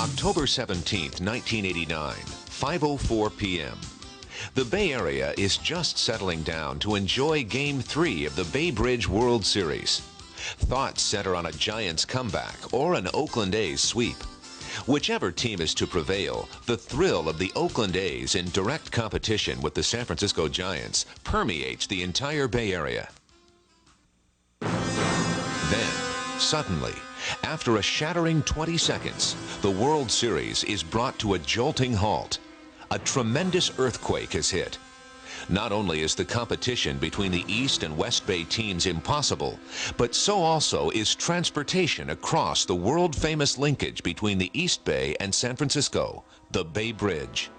October 17, 1989, 5:04 p.m. The Bay Area is just settling down to enjoy Game 3 of the Bay Bridge World Series. Thoughts center on a Giants comeback or an Oakland A's sweep. Whichever team is to prevail, the thrill of the Oakland A's in direct competition with the San Francisco Giants permeates the entire Bay Area. Then, suddenly, after a shattering 20 seconds, the World Series is brought to a jolting halt. A tremendous earthquake has hit. Not only is the competition between the East and West Bay teams impossible, but so also is transportation across the world-famous linkage between the East Bay and San Francisco, the Bay Bridge.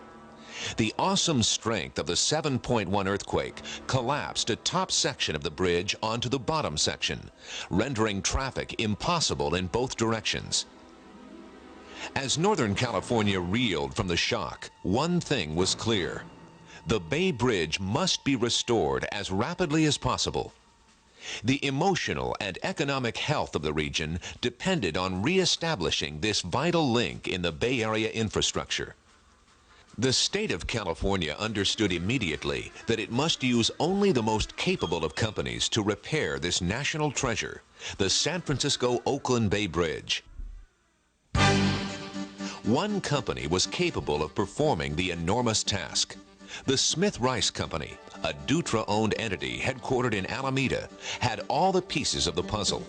The awesome strength of the 7.1 earthquake collapsed a top section of the bridge onto the bottom section, rendering traffic impossible in both directions. As Northern California reeled from the shock, one thing was clear. The Bay Bridge must be restored as rapidly as possible. The emotional and economic health of the region depended on reestablishing this vital link in the Bay Area infrastructure. The state of California understood immediately that it must use only the most capable of companies to repair this national treasure, the San Francisco-Oakland Bay Bridge. One company was capable of performing the enormous task. The Smith Rice Company, a Dutra-owned entity headquartered in Alameda, had all the pieces of the puzzle.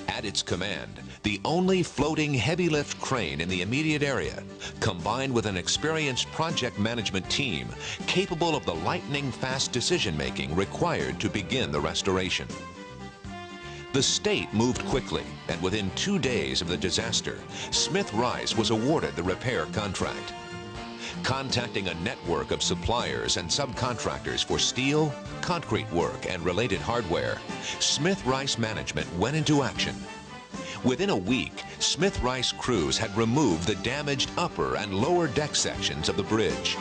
At its command, the only floating heavy-lift crane in the immediate area, combined with an experienced project management team capable of the lightning-fast decision-making required to begin the restoration. The state moved quickly, and within 2 days of the disaster, Smith Rice was awarded the repair contract. Contacting a network of suppliers and subcontractors for steel, concrete work, and related hardware, Smith Rice Management went into action. Within a week, Smith Rice crews had removed the damaged upper and lower deck sections of the bridge.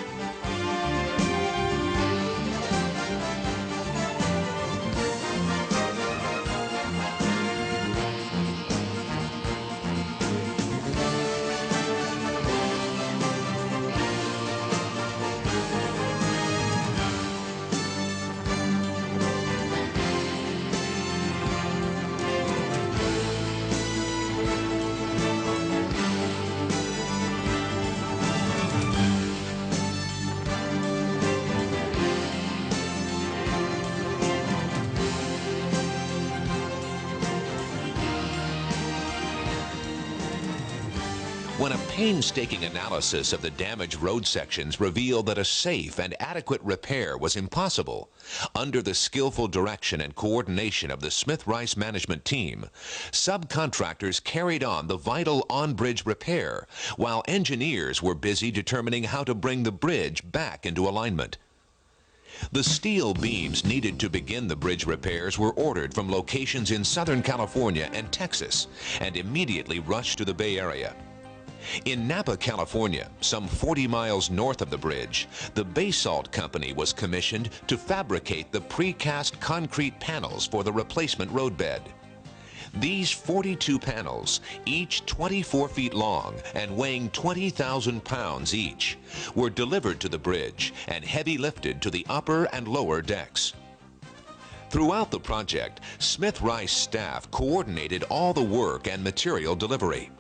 When a painstaking analysis of the damaged road sections revealed that a safe and adequate repair was impossible, under the skillful direction and coordination of the Smith Rice Management team, subcontractors carried on the vital on-bridge repair, while engineers were busy determining how to bring the bridge back into alignment. The steel beams needed to begin the bridge repairs were ordered from locations in Southern California and Texas and immediately rushed to the Bay Area. In Napa, California, some 40 miles north of the bridge, the Basalt Company was commissioned to fabricate the precast concrete panels for the replacement roadbed. These 42 panels, each 24 feet long and weighing 20,000 pounds each, were delivered to the bridge and heavy lifted to the upper and lower decks. Throughout the project, Smith Rice staff coordinated all the work and material delivery.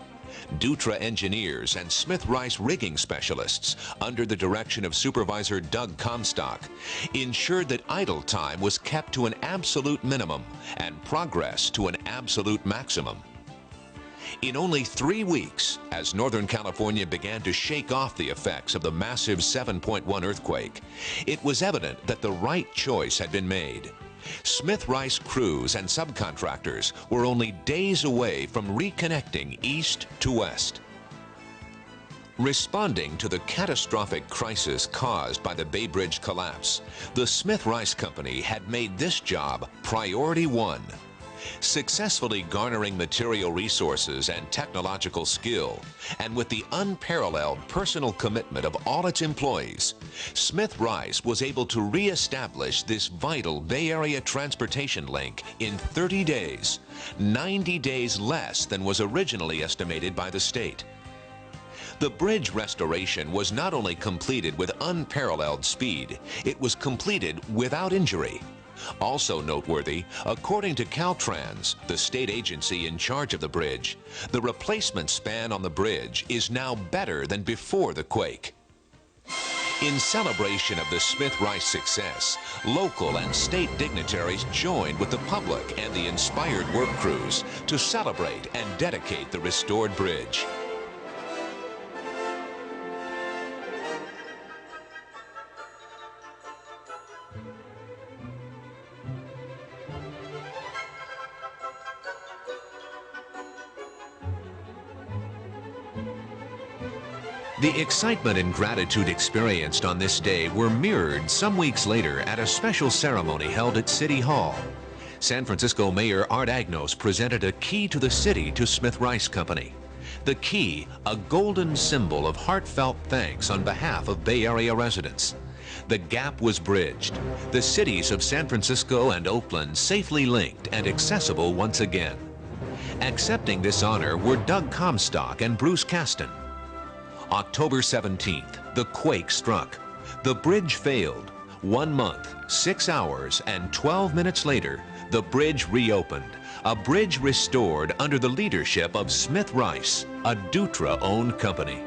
Dutra engineers and Smith Rice rigging specialists, under the direction of Supervisor Doug Comstock, ensured that idle time was kept to an absolute minimum and progress to an absolute maximum. In only 3 weeks, as Northern California began to shake off the effects of the massive 7.1 earthquake, it was evident that the right choice had been made. Smith Rice crews and subcontractors were only days away from reconnecting east to west. Responding to the catastrophic crisis caused by the Bay Bridge collapse, the Smith Rice Company had made this job priority one. Successfully garnering material resources and technological skill, and with the unparalleled personal commitment of all its employees, Smith Rice was able to re-establish this vital Bay Area transportation link in 30 days, 90 days less than was originally estimated by the state. The bridge restoration was not only completed with unparalleled speed, it was completed without injury. Also noteworthy, according to Caltrans, the state agency in charge of the bridge, the replacement span on the bridge is now better than before the quake. In celebration of the Smith-Rice success, local and state dignitaries joined with the public and the inspired work crews to celebrate and dedicate the restored bridge. The excitement and gratitude experienced on this day were mirrored some weeks later at a special ceremony held at City Hall. San Francisco Mayor Art Agnos presented a key to the city to Smith-Rice Company. The key, a golden symbol of heartfelt thanks on behalf of Bay Area residents. The gap was bridged. The cities of San Francisco and Oakland safely linked and accessible once again. Accepting this honor were Doug Comstock and Bruce Kasten. October 17th, the quake struck. The bridge failed. 1 month, 6 hours, and 12 minutes later, the bridge reopened. A bridge restored under the leadership of Smith-Rice, a Dutra-owned company.